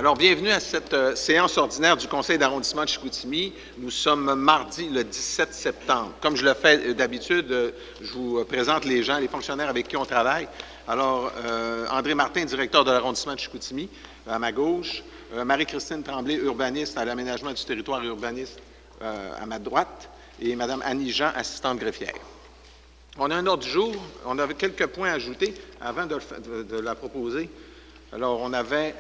Alors, bienvenue à cette séance ordinaire du Conseil d'arrondissement de Chicoutimi. Nous sommes mardi le 17 septembre. Comme je le fais d'habitude, je vous présente les gens, les fonctionnaires avec qui on travaille. Alors, André Martin, directeur de l'arrondissement de Chicoutimi, à ma gauche. Marie-Christine Tremblay, urbaniste à l'aménagement du territoire et urbaniste à ma droite. Et Mme Annie Jean, assistante greffière. On a un ordre du jour. On avait quelques points à ajouter avant de la proposer. Alors, on avait...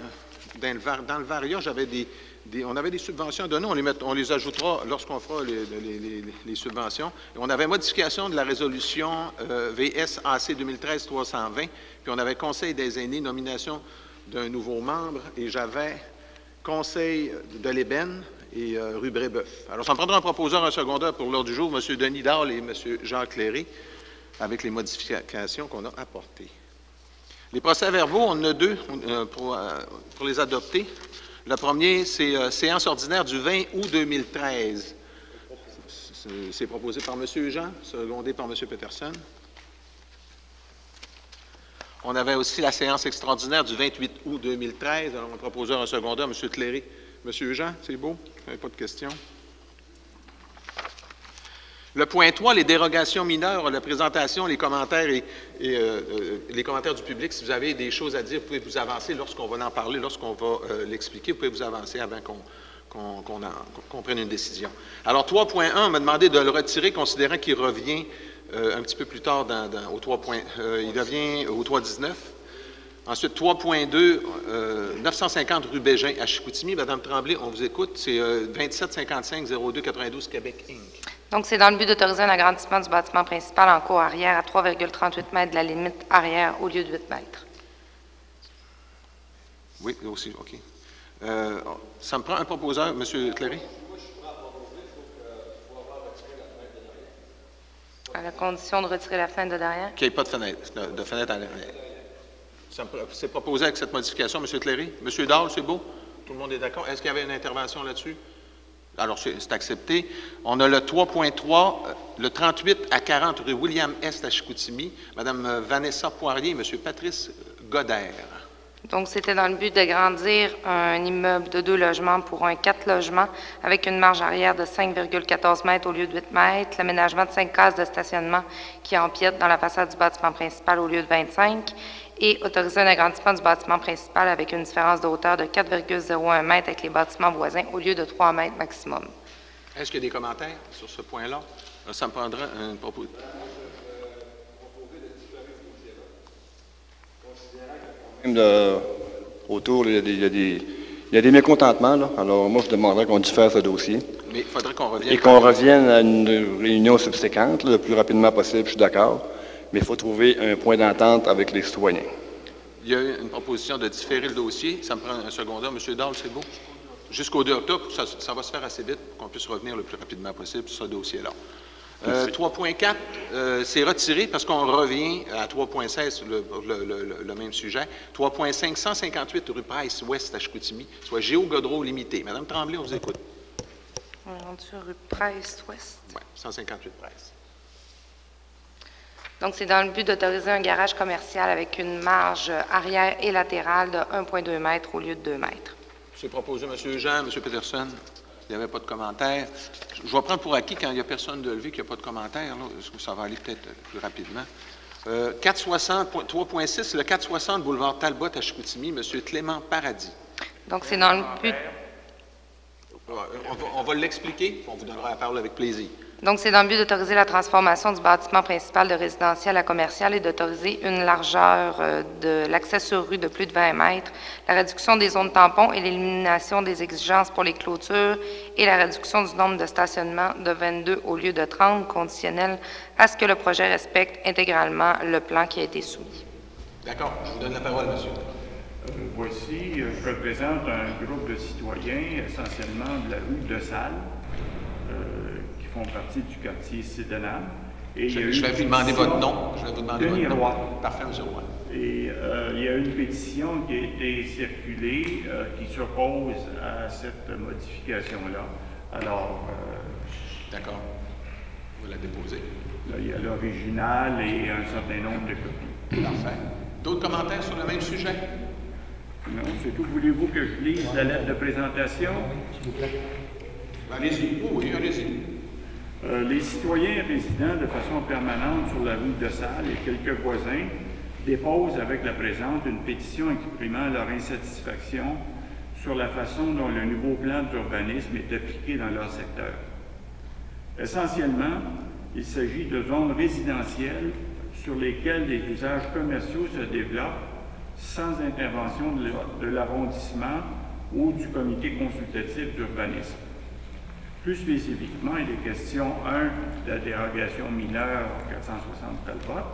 Dans le Varia, on avait des subventions à donner. On les ajoutera lorsqu'on fera les subventions. Et on avait modification de la résolution VSAC 2013-320. Puis on avait Conseil des aînés, nomination d'un nouveau membre. Et j'avais Conseil de l'ébène et rue Brébeuf. Alors, ça me prendra un proposeur, un secondeur pour l'ordre du jour, M. Denis Dahl et M. Jacques Cléré, avec les modifications qu'on a apportées. Les procès-verbaux, on en a deux pour les adopter. Le premier, c'est séance ordinaire du 20 août 2013. C'est proposé par M. Jean, secondé par M. Peterson. On avait aussi la séance extraordinaire du 28 août 2013. Alors, on proposait un secondeur, M. Cléré. M. Jean, c'est beau? Vous n'avez pas de questions? Le point 3, les dérogations mineures, la présentation, les commentaires et les commentaires du public. Si vous avez des choses à dire, vous pouvez vous avancer lorsqu'on va en parler, lorsqu'on va l'expliquer. Vous pouvez vous avancer avant qu'on prenne une décision. Alors, 3.1, on m'a demandé de le retirer, considérant qu'il revient un petit peu plus tard au 3. Il revient au 3.19. Ensuite, 3.2, 950 rue Bégin à Chicoutimi. Madame Tremblay, on vous écoute. C'est 2755-02-92 Québec, Inc. Donc, c'est dans le but d'autoriser un agrandissement du bâtiment principal en cour arrière à 3,38 mètres de la limite arrière au lieu de 8 mètres. Oui, aussi, OK. Ça me prend un proposeur, M. Cléré. À la condition de retirer la fenêtre de derrière. Qu'il n'y ait pas de fenêtre à l'arrière. C'est proposé avec cette modification, M. Cléré. M. Dahl, c'est beau? Tout le monde est d'accord? Est-ce qu'il y avait une intervention là-dessus? Alors, c'est accepté. On a le 3.3, le 38 à 40 rue William-Est à Chicoutimi. Mme Vanessa Poirier et M. Patrice Godert. Donc, c'était dans le but d'agrandir un immeuble de 2 logements pour un 4 logements avec une marge arrière de 5,14 mètres au lieu de 8 mètres, l'aménagement de 5 cases de stationnement qui empiètent dans la façade du bâtiment principal au lieu de 25 et autoriser un agrandissement du bâtiment principal avec une différence de hauteur de 4,01 mètres avec les bâtiments voisins au lieu de 3 mètres maximum. Est-ce qu'il y a des commentaires sur ce point-là? Ça me prendra un propos. Autour, il y a des mécontentements. Là. Alors, moi, je demanderais qu'on diffère ce dossier. Mais il faudrait qu'on revienne. Et qu'on revienne à une réunion subséquente, le plus rapidement possible, je suis d'accord. Mais il faut trouver un point d'entente avec les citoyens. Il y a une proposition de différer le dossier. Ça me prend un secondaire. M. Dahl, c'est beau? Jusqu'au 2 octobre, ça va se faire assez vite pour qu'on puisse revenir le plus rapidement possible sur ce dossier-là. 3.4, c'est retiré parce qu'on revient à 3.16, le même sujet. 3.5, 158 rue Price-Ouest à Chicoutimi, soit Géo-Godreau limité. Madame Tremblay, on vous écoute. On est rendu sur rue Price-Ouest. Oui, 158 Price. Donc, c'est dans le but d'autoriser un garage commercial avec une marge arrière et latérale de 1,2 mètres au lieu de 2 mètres. C'est proposé, M. Jean, M. Peterson. Il n'y avait pas de commentaire. Je vais prendre pour acquis quand il n'y a personne de levé qu'il n'y a pas de commentaire. Est-ce que ça va aller peut-être plus rapidement? 3.6, le 460 boulevard Talbot à Chicoutimi, M. Clément Paradis. Donc, c'est dans le but... On va l'expliquer, on vous donnera la parole avec plaisir. Donc, c'est dans le but d'autoriser la transformation du bâtiment principal de résidentiel à commercial et d'autoriser une largeur de l'accès sur rue de plus de 20 mètres, la réduction des zones tampons et l'élimination des exigences pour les clôtures et la réduction du nombre de stationnements de 22 au lieu de 30, conditionnel à ce que le projet respecte intégralement le plan qui a été soumis. D'accord. Je vous donne la parole, monsieur. Voici, je représente un groupe de citoyens, essentiellement de la rue de Salle, qui font partie du quartier Cédenam. Je vais vous demander votre nom. Je vais vous demander Denis votre nom. Roy. Parfait, M. Roy. Et il y a une pétition qui a été circulée qui s'oppose à cette modification-là. Alors, d'accord. Vous la déposez. Là, il y a l'original et un certain nombre de copies. Parfait. D'autres commentaires sur le même sujet? Non, c'est tout. Voulez-vous que je lise la lettre de présentation? Allez-y. Oui, allez-y. Les citoyens résidant de façon permanente sur la rue de Salle et quelques voisins déposent avec la présente une pétition exprimant leur insatisfaction sur la façon dont le nouveau plan d'urbanisme est appliqué dans leur secteur. Essentiellement, il s'agit de zones résidentielles sur lesquelles des usages commerciaux se développent sans intervention de l'arrondissement ou du comité consultatif d'urbanisme. Plus spécifiquement, il est question, 1, de la dérogation mineure 460 Talbot,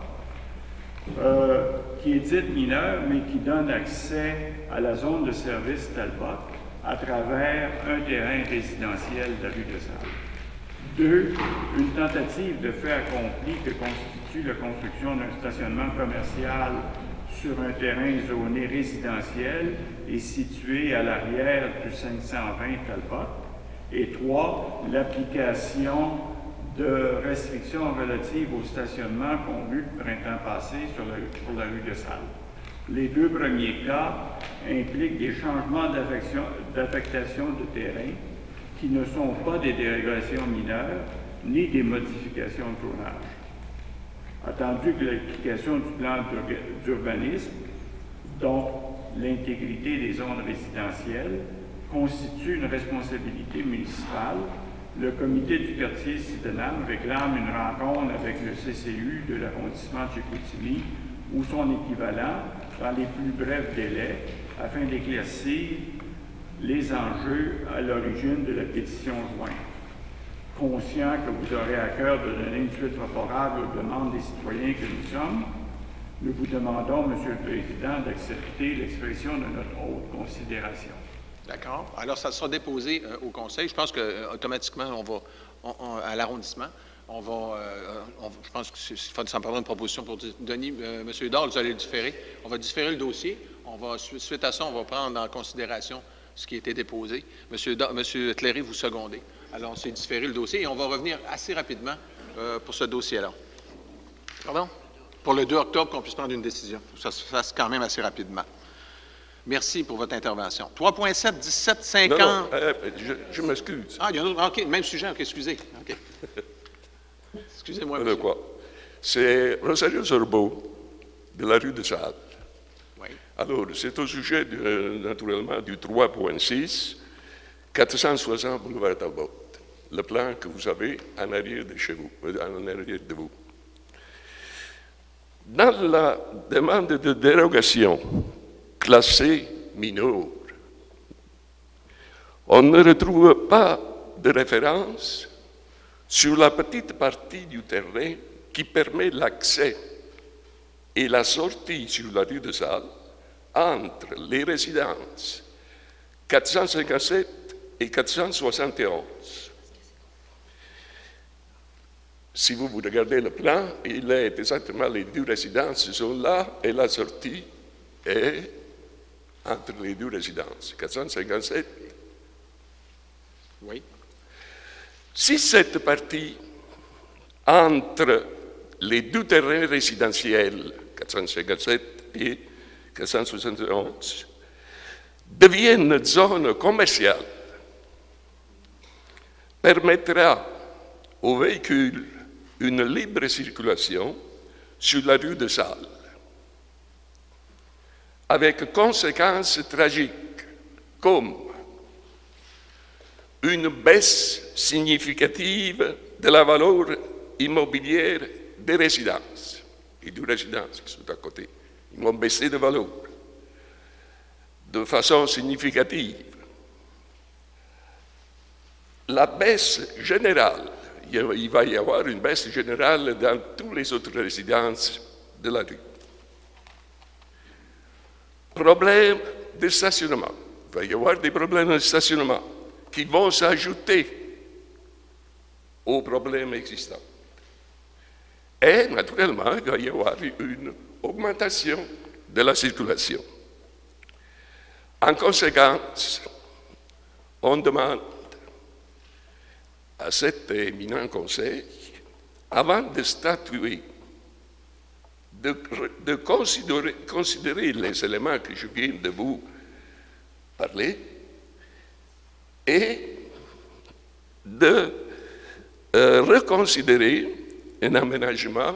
qui est dite mineure, mais qui donne accès à la zone de service Talbot à travers un terrain résidentiel de la rue de Salle. 2, une tentative de fait accompli que constitue la construction d'un stationnement commercial sur un terrain zoné résidentiel et situé à l'arrière du 520 Talbot. Et 3, l'application de restrictions relatives au stationnement connues le printemps passé pour la rue de Salle. Les deux premiers cas impliquent des changements d'affectation de terrain qui ne sont pas des dérogations mineures ni des modifications de zonage. Attendu que l'application du plan d'urbanisme, dont l'intégrité des zones résidentielles, constitue une responsabilité municipale, le comité du quartier Sydenham réclame une rencontre avec le CCU de l'arrondissement de Chicoutimi ou son équivalent dans les plus brefs délais afin d'éclaircir les enjeux à l'origine de la pétition jointe. Conscient que vous aurez à cœur de donner une suite favorable aux demandes des citoyens que nous sommes, nous vous demandons, Monsieur le Président, d'accepter l'expression de notre haute considération. D'accord. Alors, ça sera déposé au Conseil. Je pense qu'automatiquement, à l'arrondissement, je pense que ça me prendra une proposition pour Denis, M. Hudard, vous allez le différer. On va différer le dossier. Suite à ça, on va prendre en considération ce qui a été déposé. M. Cléry, vous secondez. Alors, c'est différer le dossier et on va revenir assez rapidement pour ce dossier-là. Pardon? Pour le 2 octobre, qu'on puisse prendre une décision. Ça se fasse quand même assez rapidement. Merci pour votre intervention. 3.7, 17, 50... Non, je m'excuse. Ah, il y a un autre... OK, même sujet. OK, excusez. OK. Excusez-moi, monsieur. De quoi? C'est Rosario Zorbo, de la rue de Salle. Oui. Alors, c'est au sujet, naturellement, du 3.6, 460 boulevard Talbot. Le plan que vous avez en arrière de chez vous, en arrière de vous. Dans la demande de dérogation classée mineure, on ne retrouve pas de référence sur la petite partie du terrain qui permet l'accès et la sortie sur la rue de Salle entre les résidences 457 et 471. Si vous regardez le plan, il est exactement les deux résidences sont là et la sortie est entre les deux résidences, 457. Oui. Si cette partie entre les deux terrains résidentiels, 457 et 471, devient une zone commerciale, permettra aux véhicules une libre circulation sur la rue de Salle, avec conséquences tragiques comme une baisse significative de la valeur immobilière des résidences. Les deux résidences qui sont à côté, ils vont baisser de valeur de façon significative. La baisse générale, il va y avoir une baisse générale dans toutes les autres résidences de la rue. Problème de stationnement. Il va y avoir des problèmes de stationnement qui vont s'ajouter aux problèmes existants. Et naturellement, il va y avoir une augmentation de la circulation. En conséquence, on demande à cet éminent conseil, avant de statuer, de considérer les éléments que je viens de vous parler et de reconsidérer un aménagement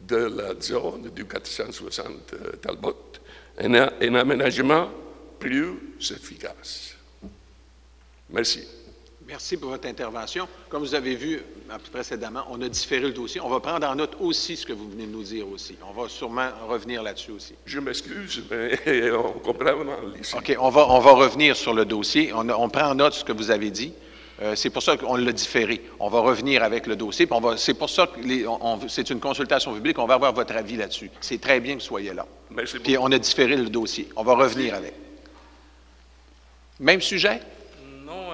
de la zone du 460 Talbot, un aménagement plus efficace. Merci. Merci pour votre intervention. Comme vous avez vu précédemment, on a différé le dossier. On va prendre en note aussi ce que vous venez de nous dire aussi. On va sûrement revenir là-dessus aussi. Je m'excuse, mais on comprend mal ici. OK, on va revenir sur le dossier. On prend en note ce que vous avez dit. C'est pour ça qu'on l'a différé. On va revenir avec le dossier. C'est pour ça que c'est une consultation publique. On va avoir votre avis là-dessus. C'est très bien que vous soyez là. Merci beaucoup. Puis on a différé le dossier. On va revenir avec. Même sujet? Non,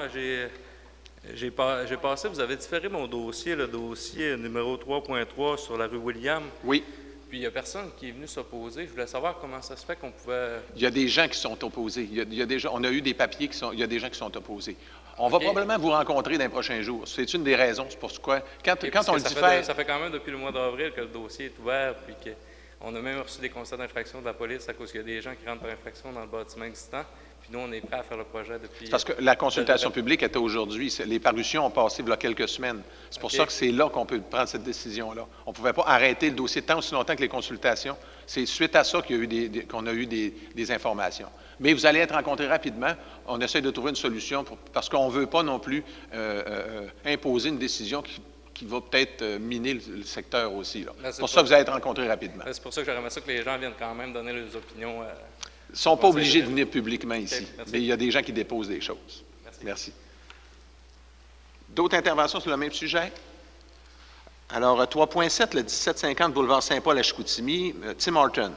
j'ai passé, vous avez différé mon dossier, le dossier numéro 3.3 sur la rue William. Oui. Puis il n'y a personne qui est venu s'opposer. Je voulais savoir comment ça se fait qu'on pouvait... Il y a des gens qui sont opposés. On a eu des papiers il y a des gens qui sont opposés. On va probablement vous rencontrer dans les prochains jours. C'est une des raisons. C'est pour quoi, quand on le diffère... Ça fait quand même depuis le mois d'avril que le dossier est ouvert, puis qu'on a même reçu des constats d'infraction de la police à cause qu'il y a des gens qui rentrent par infraction dans le bâtiment existant. Puis nous, on est prêts à faire le projet depuis... Parce que la consultation publique était aujourd'hui. Les parutions ont passé il y a quelques semaines. C'est pour ça que c'est là qu'on peut prendre cette décision-là. On ne pouvait pas arrêter le dossier tant aussi longtemps que les consultations. C'est suite à ça qu'on a eu des informations. Mais vous allez être rencontrés rapidement. On essaie de trouver une solution parce qu'on ne veut pas non plus imposer une décision qui va peut-être miner le secteur aussi. C'est pour ça que vous allez être rencontrés rapidement. C'est pour ça que j'aurais aimé ça que les gens viennent quand même donner leurs opinions. Ils ne sont pas obligés de venir publiquement ici, merci. mais il y a des gens qui déposent des choses. Merci. D'autres interventions sur le même sujet? Alors, 3.7, le 1750 boulevard Saint-Paul à Chicoutimi, Tim Horton.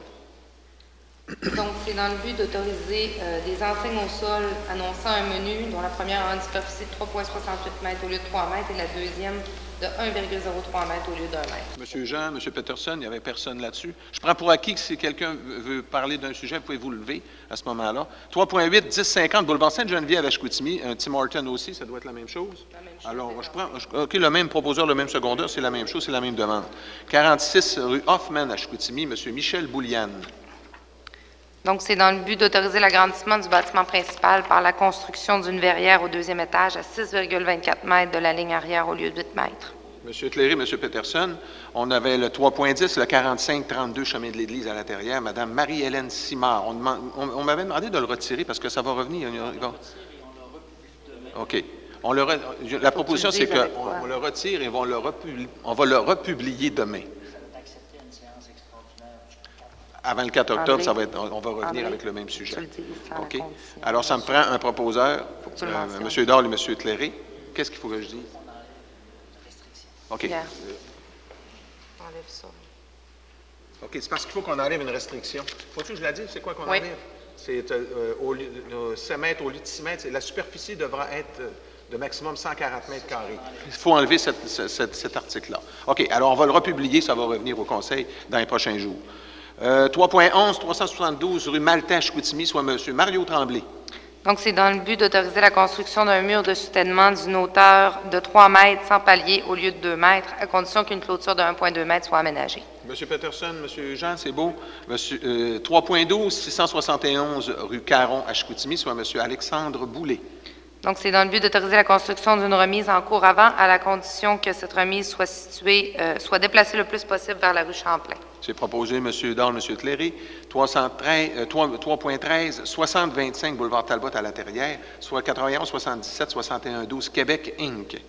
Donc, c'est dans le but d'autoriser des enseignes au sol annonçant un menu dont la première a une superficie de 3,68 mètres au lieu de 3 mètres et la deuxième de 1,03 mètres au lieu d'1 mètre. Monsieur Jean, Monsieur Peterson, il n'y avait personne là-dessus. Je prends pour acquis que si quelqu'un veut parler d'un sujet, vous pouvez vous lever à ce moment-là. 3.8, 1050 boulevard Sainte-Geneviève à Chicoutimi, un Tim Horton aussi, ça doit être la même chose. La même chose. Alors, je prends, OK, le même proposeur, le même secondaire, c'est la même chose, c'est la même demande. 46 rue Hoffman à Chicoutimi, Monsieur Michel Bouliane. Donc, c'est dans le but d'autoriser l'agrandissement du bâtiment principal par la construction d'une verrière au deuxième étage à 6,24 mètres de la ligne arrière au lieu de 8 mètres. M. Cléry, M. Peterson, on avait le 3.10, le 45-32 chemin de l'Église à l'intérieur, Mme Marie-Hélène Simard. On m'avait demandé de le retirer parce que ça va revenir. OK. La proposition, c'est qu'on le retire et on va le republier demain. Avant le 4 octobre, on va revenir avec le même sujet. OK. Alors, ça me prend un proposeur, M. Dahl et M. Cléry. Qu'est-ce qu'il faut que je dise? OK. Enlève ça. OK, c'est parce qu'il faut qu'on enlève une restriction. Faut-tu que je la dise? C'est quoi qu'on enlève? C'est 7 mètres au lieu de 6 mètres. La superficie devra être de maximum 140 mètres carrés. Il faut enlever cet article-là. OK, alors on va le republier. Ça va revenir au Conseil dans les prochains jours. 3.11, 372 rue Maltais à Chicoutimi, soit M. Mario Tremblay. Donc, c'est dans le but d'autoriser la construction d'un mur de soutènement d'une hauteur de 3 mètres sans palier au lieu de 2 mètres, à condition qu'une clôture de 1,2 mètres soit aménagée. M. Peterson, M. Jean, c'est beau. 3.12, 671 rue Caron à Chicoutimi, soit M. Alexandre Boulay. Donc, c'est dans le but d'autoriser la construction d'une remise en cours avant, à la condition que cette remise soit déplacée le plus possible vers la rue Champlain. C'est proposé M. Dahl, M. Cléry. 3.13, 60-25 boulevard Talbot à la Terrière, soit 91-77-61-12 Québec, Inc.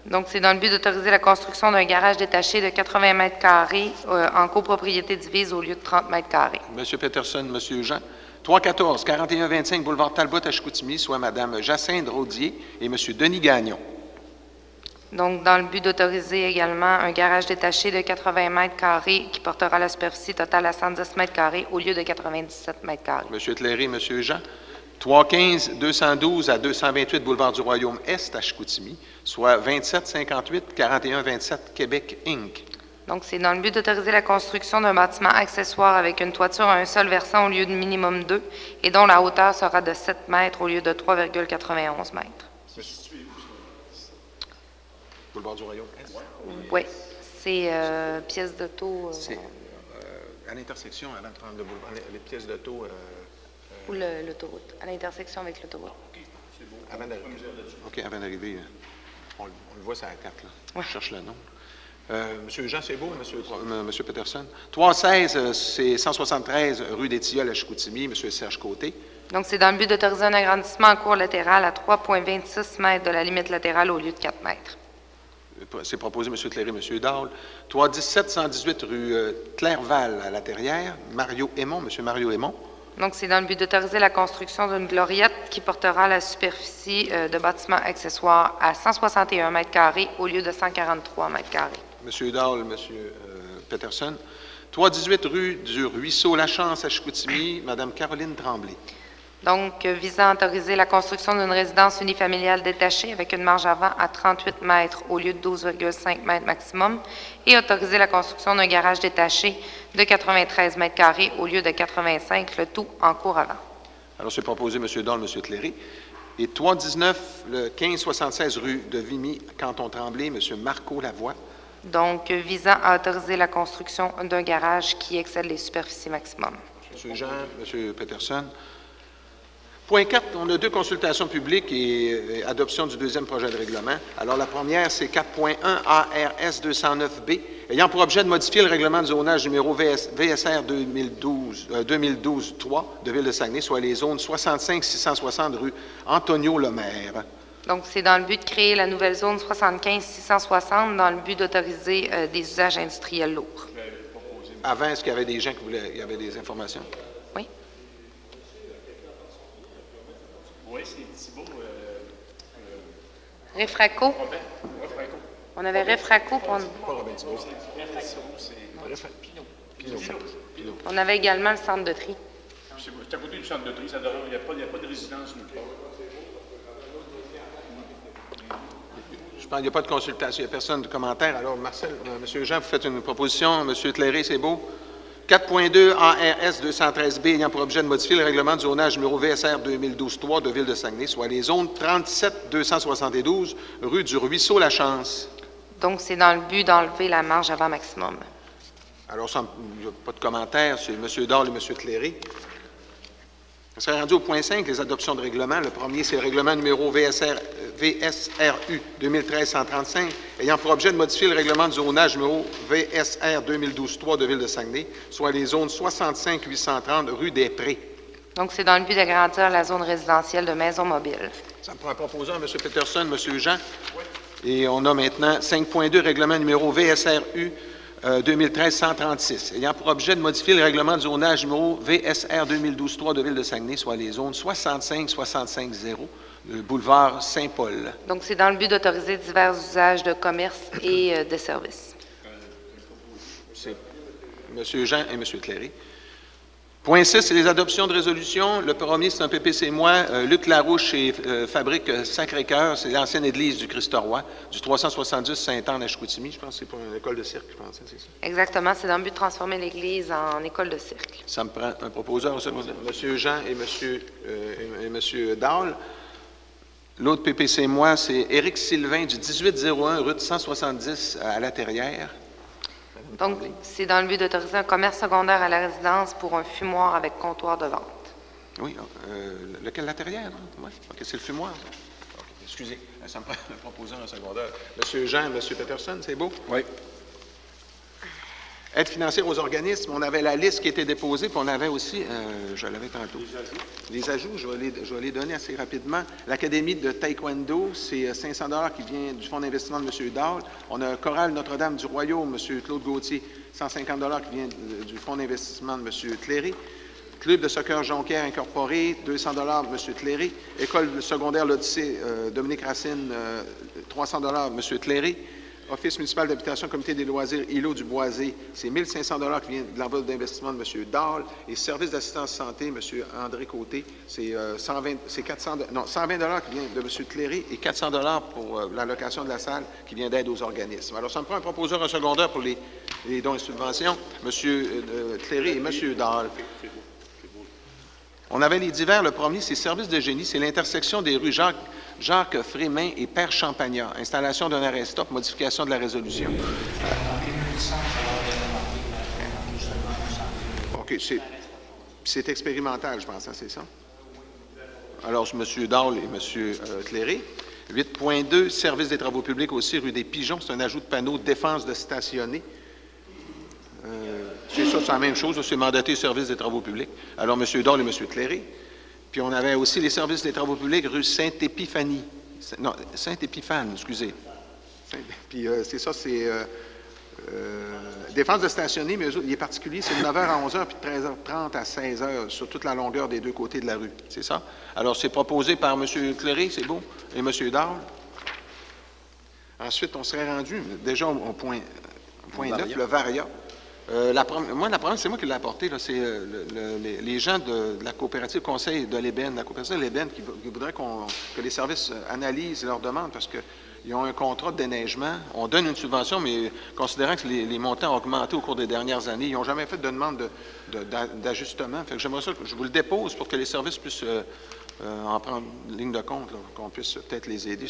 Donc, c'est dans le but d'autoriser la construction d'un garage détaché de 80 mètres carrés en copropriété divise au lieu de 30 mètres carrés. M. Peterson, M. Jean. 314, 41-25 boulevard Talbot à Chicoutimi, soit Mme Jacinthe Rodier et M. Denis Gagnon. Donc, dans le but d'autoriser également un garage détaché de 80 mètres carrés qui portera la superficie totale à 110 mètres carrés au lieu de 97 mètres carrés. M. Cléry, M. Jean. 315, 212 à 228 boulevard du Royaume-Est à Chicoutimi, soit 2758, 4127 Québec, Inc. Donc, c'est dans le but d'autoriser la construction d'un bâtiment accessoire avec une toiture à un seul versant au lieu de minimum 2 et dont la hauteur sera de 7 mètres au lieu de 3,91 mètres. C'est situé où, ça? Boulevard du Royaume-Est? Oui. C'est pièces d'auto. C'est à l'intersection, avant de prendre le boulevard, les pièces d'auto ou l'autoroute, à l'intersection avec l'autoroute. Avant d'arriver. OK, avant d'arriver. On le voit sur la carte, là. Ouais. Je cherche le nom. Monsieur Jean, c'est beau, Monsieur Peterson. 316, c'est 173 rue des Tilleuls à Chicoutimi, Monsieur Serge Côté. Donc, c'est dans le but d'autoriser un agrandissement en cours latéral à 3,26 mètres de la limite latérale au lieu de 4 mètres. C'est proposé M. Cléry, M. Dahl. 317, 118 rue Clairval à la Terrière, Mario Aymon, M. Mario Aymon. Donc, c'est dans le but d'autoriser la construction d'une gloriette qui portera la superficie de bâtiments accessoires à 161 mètres carrés au lieu de 143 mètres carrés. M. Dahl, M. Peterson. 318 rue du Ruisseau Lachance à Chicoutimi, Mme Caroline Tremblay. Donc, visant à autoriser la construction d'une résidence unifamiliale détachée avec une marge avant à 38 mètres au lieu de 12,5 mètres maximum et autoriser la construction d'un garage détaché de 93 mètres carrés au lieu de 85, le tout en cours avant. Alors, c'est proposé M. Dahl, M. Cléry. Et 319, le 1576 rue de Vimy, Canton Tremblay, M. Marco Lavoie. Donc, visant à autoriser la construction d'un garage qui excède les superficies maximum. M. Jean, M. Peterson. Point 4, on a 2 consultations publiques et adoption du 2e projet de règlement. Alors, la première, c'est 4.1 ARS 209B, ayant pour objet de modifier le règlement de zonage numéro VSR 2012-3 de Ville de Saguenay, soit les zones 65-660 rue Antonio-Lemaire. Donc, c'est dans le but de créer la nouvelle zone 75-660 dans le but d'autoriser des usages industriels lourds. Avant, est-ce qu'il y avait des gens qui voulaient, il y avait des informations? Oui. Oui, c'est Thibault. Réfraco. On avait Réfraco. Pas Robin Thibault. On avait également le centre de tri. C'est à côté du centre de tri. Il n'y a pas de résidence nulle part. Je pense qu'il n'y a pas de consultation, il n'y a personne de commentaire. Alors, Marcel, M. Jean, vous faites une proposition. M. Cléry, c'est beau. 4.2 ARS 213B ayant pour objet de modifier le règlement de zonage numéro VSR 2012-3 de Ville de Saguenay, soit les zones 37-272 rue du Ruisseau-Lachance. Donc, c'est dans le but d'enlever la marge avant maximum. Alors, il n'y a pas de commentaire, c'est M. Dahl et M. Cléry. On serait rendu au point 5, les adoptions de règlement. Le premier, c'est le règlement numéro VSRU 2013-135, ayant pour objet de modifier le règlement de zonage numéro VSR 2012-3 de Ville de Saguenay, soit les zones 65-830 rue des Prés. Donc, c'est dans le but d'agrandir la zone résidentielle de maisons mobiles. Ça me prend un proposant, M. Peterson, M. Jean. Et on a maintenant 5.2, règlement numéro VSRU 2013-136, ayant pour objet de modifier le règlement de zonage numéro VSR 2012-3 de Ville de Saguenay, soit les zones 65-65-0, le boulevard Saint-Paul. Donc, c'est dans le but d'autoriser divers usages de commerce et de services. C'est M. Jean et M. Cléry. Point 6, c'est les adoptions de résolution. Le premier, c'est un PPC moi, Luc Larouche et Fabrique Sacré-Cœur. C'est l'ancienne église du Christ-Roi, du 370 Sainte-Anne à Chicoutimi. Je pense que c'est pour une école de cirque, je pense, c'est ça? Exactement. C'est dans le but de transformer l'église en école de cirque. Ça me prend un proposeur, M. Jean et M. Dahl. L'autre PPC moi, c'est Éric Sylvain du 1801 rue de 170 à La Terrière. Donc, c'est dans le but d'autoriser un commerce secondaire à la résidence pour un fumoir avec comptoir de vente. Oui, lequel, La Terrière? Oui, OK, c'est le fumoir. Okay, excusez, ça me prend un proposeur en secondaire. M. Jean, M. Peterson, c'est beau? Oui. Aide financière aux organismes, on avait la liste qui était déposée, puis on avait aussi, je l'avais tantôt. Les ajouts, je vais les donner assez rapidement. L'Académie de Taekwondo, c'est 500 $ qui vient du Fonds d'investissement de M. Dahl. On a Chorale Notre-Dame du Royaume, M. Claude Gauthier, 150 $ qui vient du Fonds d'investissement de M. Cléry. Club de soccer Jonquière Incorporé, 200 $ M. Cléry. École secondaire L'Odyssée, Dominique Racine, 300 $ M. Cléry. Office municipal d'habitation, comité des loisirs, Îlot du Boisé, c'est 1 500 $ qui vient de l'enveloppe d'investissement de M. Dahl. Et service d'assistance santé, M. André Côté, c'est 120 $ qui vient de M. Cléry et 400 $ pour la location de la salle qui vient d'aide aux organismes. Alors, ça me prend un proposeur, un secondaire pour les dons et subventions, M. Cléry et M. Dahl. On avait les divers. Le premier, c'est service de génie. C'est l'intersection des rues Jacques Frémin et Père Champagnat. Installation d'un arrêt-stop, modification de la résolution. OK, c'est expérimental, je pense, hein, c'est ça? Alors, M. Dahl et M. Cléré. 8.2, service des travaux publics aussi, rue des Pigeons. C'est un ajout de panneau défense de stationner. C'est ça, c'est la même chose. C'est mandaté service des travaux publics. Alors, M. Dahl et M. Cléré. Puis, on avait aussi les services des travaux publics, rue Sainte-Épiphanie. Non, Sainte-Épiphane, excusez. Puis, c'est ça, c'est défense de stationner, mais eux autres, il est particulier, c'est de 9h à 11h, puis de 13h30 à 16h, sur toute la longueur des deux côtés de la rue. C'est ça? Alors, c'est proposé par M. Cléré, c'est beau, et M. Dahl. Ensuite, on serait rendu déjà au point 9, le Varia. La première, c'est moi qui l'ai apporté, c'est les gens de la coopérative Conseil de l'Ébène, la coopérative de l'Ébène, qui voudraient que les services analysent leurs demandes, parce qu'ils ont un contrat de déneigement. On donne une subvention, mais considérant que les montants ont augmenté au cours des dernières années, ils n'ont jamais fait de demande d'ajustement. Fait que j'aimerais ça que je vous le dépose pour que les services puissent en prendre ligne de compte, qu'on puisse peut-être les aider.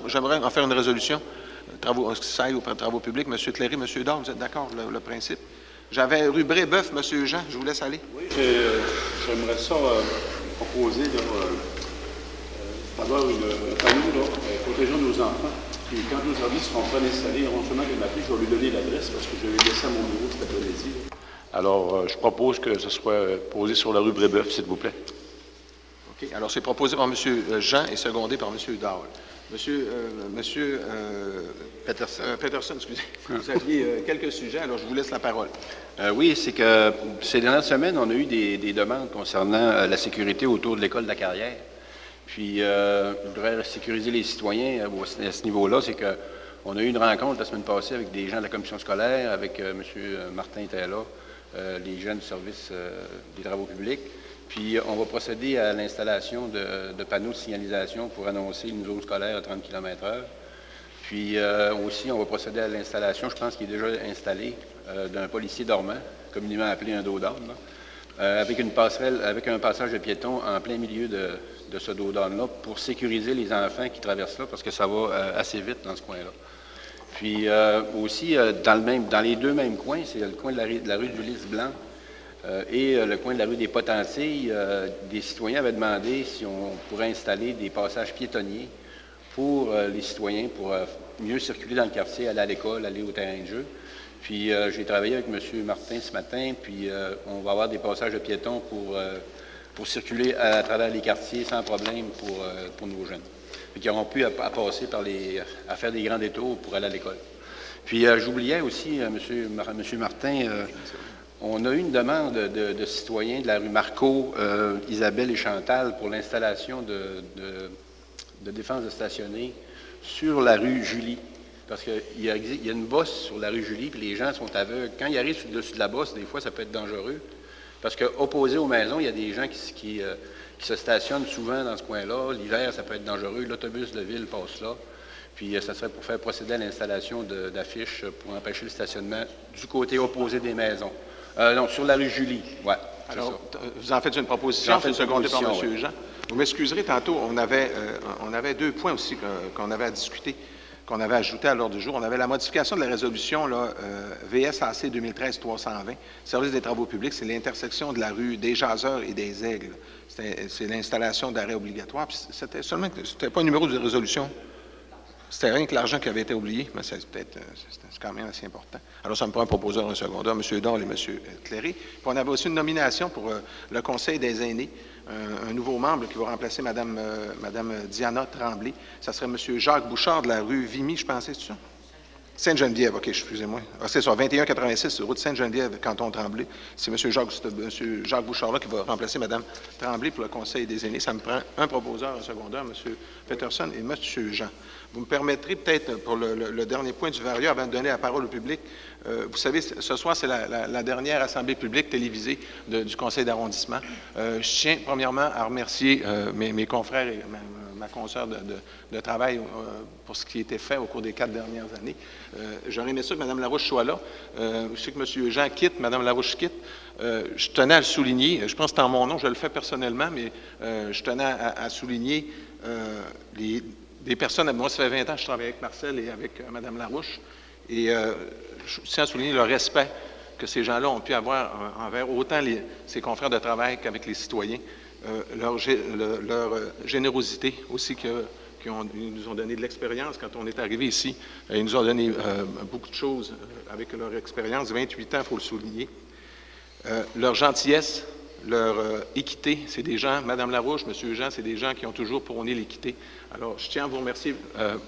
J'aimerais en faire une résolution, ça aille aux travaux publics. M. Cléré, M. Dahl, vous êtes d'accord, le principe? J'avais rue Brébeuf, M. Jean, je vous laisse aller. Oui, j'aimerais ça proposer d'avoir un panneau protégeant nos enfants. Puis quand nos amis seront prêts à l'installer, non seulement que m'appeler, je vais lui donner l'adresse parce que je l'ai laissé à mon bureau cet après-midi. Alors, je propose que ce soit posé sur la rue Brébeuf, s'il vous plaît. OK. Alors, c'est proposé par M. Jean et secondé par M. Dahl. Monsieur Peterson, excusez. Vous aviez quelques sujets, alors je vous laisse la parole. Oui, c'est que ces dernières semaines, on a eu des demandes concernant la sécurité autour de l'école de la carrière. Puis, je voudrais sécuriser les citoyens à ce niveau-là. C'est qu'on a eu une rencontre la semaine passée avec des gens de la commission scolaire, avec M. Martin était là, les gens du service des travaux publics. Puis, on va procéder à l'installation de panneaux de signalisation pour annoncer une zone scolaire à 30 km/h. Puis, aussi, on va procéder à l'installation, je pense qu'il est déjà installé, d'un policier dormant, communément appelé un dos d'âne, avec une passerelle, avec un passage de piétons en plein milieu de ce dos d'âne-là pour sécuriser les enfants qui traversent là, parce que ça va assez vite dans ce coin-là. Puis, aussi, dans les deux mêmes coins, c'est le coin de la rue du Lys-Blanc, et le coin de la rue des Potentilles, des citoyens avaient demandé si on pourrait installer des passages piétonniers pour les citoyens, pour mieux circuler dans le quartier, aller à l'école, aller au terrain de jeu. Puis j'ai travaillé avec M. Martin ce matin, puis on va avoir des passages de piétons pour circuler à travers les quartiers sans problème pour nos jeunes. Puis qui auront pu passer à faire des grands détours pour aller à l'école. Puis j'oubliais aussi, M. Martin, on a eu une demande de citoyens de la rue Marceau, Isabelle et Chantal pour l'installation de défense de stationner sur la rue Julie. Parce qu'il y a une bosse sur la rue Julie, puis les gens sont aveugles. Quand ils arrivent sur le dessus de la bosse, des fois, ça peut être dangereux. Parce qu'opposé aux maisons, il y a des gens qui se stationnent souvent dans ce coin-là. L'hiver, ça peut être dangereux. L'autobus de ville passe là. Puis ça serait pour faire procéder à l'installation d'affiches pour empêcher le stationnement du côté opposé des maisons. Non, sur la rue Julie, oui. Alors, vous en faites une proposition, c'est secondé par M. Jean. Vous m'excuserez, tantôt, on avait deux points aussi qu'on avait à discuter, qu'on avait ajouté à l'ordre du jour. On avait la modification de la résolution VSAC 2013-320, Service des travaux publics, c'est l'intersection de la rue des Jaseurs et des Aigles. C'est l'installation d'arrêt obligatoire. C'était pas un numéro de résolution. C'était rien que l'argent qui avait été oublié, mais c'est quand même assez important. Alors, ça me prend un proposeur, un secondaire, M. Dahl et M. Cléré. Puis on avait aussi une nomination pour le Conseil des aînés, un nouveau membre qui va remplacer Mme Diana Tremblay. Ça serait M. Jacques Bouchard de la rue Vimy, je pensais, c'est ça? Sainte-Geneviève, OK, excusez-moi. Ah, c'est ça, 2186, route Sainte-Geneviève, canton Tremblay. C'est M. Jacques Bouchard là qui va remplacer Mme Tremblay pour le Conseil des aînés. Ça me prend un proposeur, un secondaire, M. Peterson et M. Jean. Vous me permettrez peut-être, pour le dernier point du Varia, avant de donner la parole au public, vous savez, ce soir, c'est la dernière assemblée publique télévisée du conseil d'arrondissement. Je tiens, premièrement, à remercier mes confrères et ma consoeur de travail pour ce qui a été fait au cours des 4 dernières années. J'aurais aimé ça que Mme Larouche soit là. Je sais que M. Jean quitte, Mme Larouche quitte. Je tenais à le souligner. Je pense que c'est en mon nom, je le fais personnellement, mais je tenais à souligner des personnes. Moi, ça fait 20 ans que je travaille avec Marcel et avec Mme Larouche. Et je tiens à souligner le respect que ces gens-là ont pu avoir envers autant ses confrères de travail qu'avec les citoyens. leur générosité aussi, ils nous ont donné de l'expérience quand on est arrivé ici. Ils nous ont donné beaucoup de choses avec leur expérience. 28 ans, il faut le souligner. Leur gentillesse, leur équité, c'est des gens, Mme Larouche, M. Jean, c'est des gens qui ont toujours prôné l'équité. Alors, je tiens à vous remercier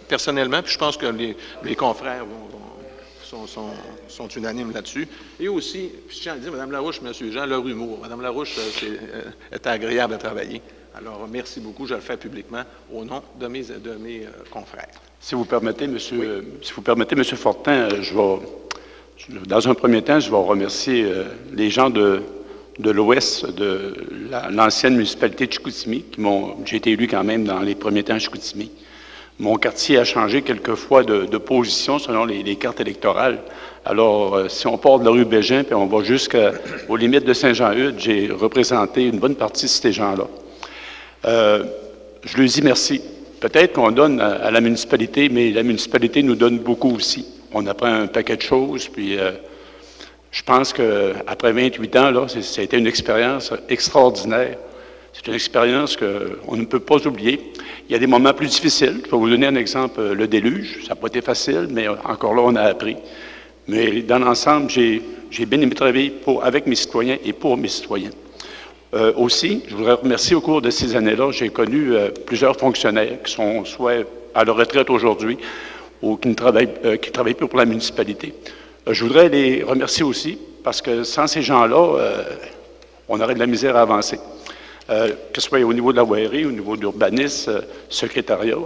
personnellement, puis je pense que les confrères sont unanimes là-dessus. Et aussi, je tiens à dire, Mme Larouche, M. Jean, leur humour. Mme Larouche est agréable à travailler. Alors, merci beaucoup. Je le fais publiquement au nom de mes confrères. Si vous permettez, M. Fortin, dans un premier temps, je vais remercier les gens de l'Ouest, de l'ancienne municipalité de Chicoutimi, j'ai été élu quand même dans les premiers temps à Chicoutimi. Mon quartier a changé quelquefois de position selon les cartes électorales. Alors, si on part de la rue Bégin puis on va jusqu'aux limites de Saint-Jean-Eudes, j'ai représenté une bonne partie de ces gens-là. Je leur dis merci. Peut-être qu'on donne à la municipalité, mais la municipalité nous donne beaucoup aussi. On apprend un paquet de choses, puis je pense qu'après 28 ans, là, ça a été une expérience extraordinaire. C'est une expérience qu'on ne peut pas oublier. Il y a des moments plus difficiles. Je vais vous donner un exemple, le déluge. Ça n'a pas été facile, mais encore là, on a appris. Mais dans l'ensemble, j'ai bien aimé travailler avec mes citoyens et pour mes citoyens. Aussi, je voudrais remercier au cours de ces années-là, j'ai connu plusieurs fonctionnaires qui sont soit à la retraite aujourd'hui ou qui travaillent plus pour la municipalité. Je voudrais les remercier aussi parce que sans ces gens-là, on aurait de la misère à avancer. Que ce soit au niveau de la voirie, au niveau de l'urbanisme, secrétariat,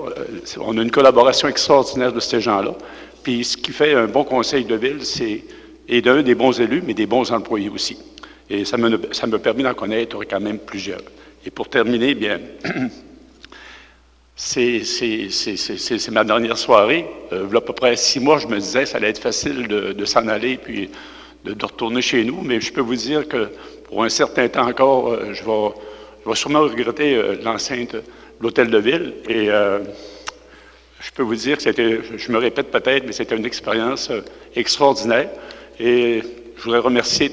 on a une collaboration extraordinaire de ces gens-là. Puis ce qui fait un bon conseil de ville, c'est des bons élus, mais des bons employés aussi. Et ça me permet d'en connaître quand même plusieurs. Et pour terminer, bien, c'est ma dernière soirée. Il y a à peu près 6 mois, je me disais que ça allait être facile de s'en aller puis de retourner chez nous, mais je peux vous dire que pour un certain temps encore, je vais sûrement regretter l'enceinte de l'hôtel de ville. Et je peux vous dire que je me répète peut-être, mais c'était une expérience extraordinaire. Et je voudrais remercier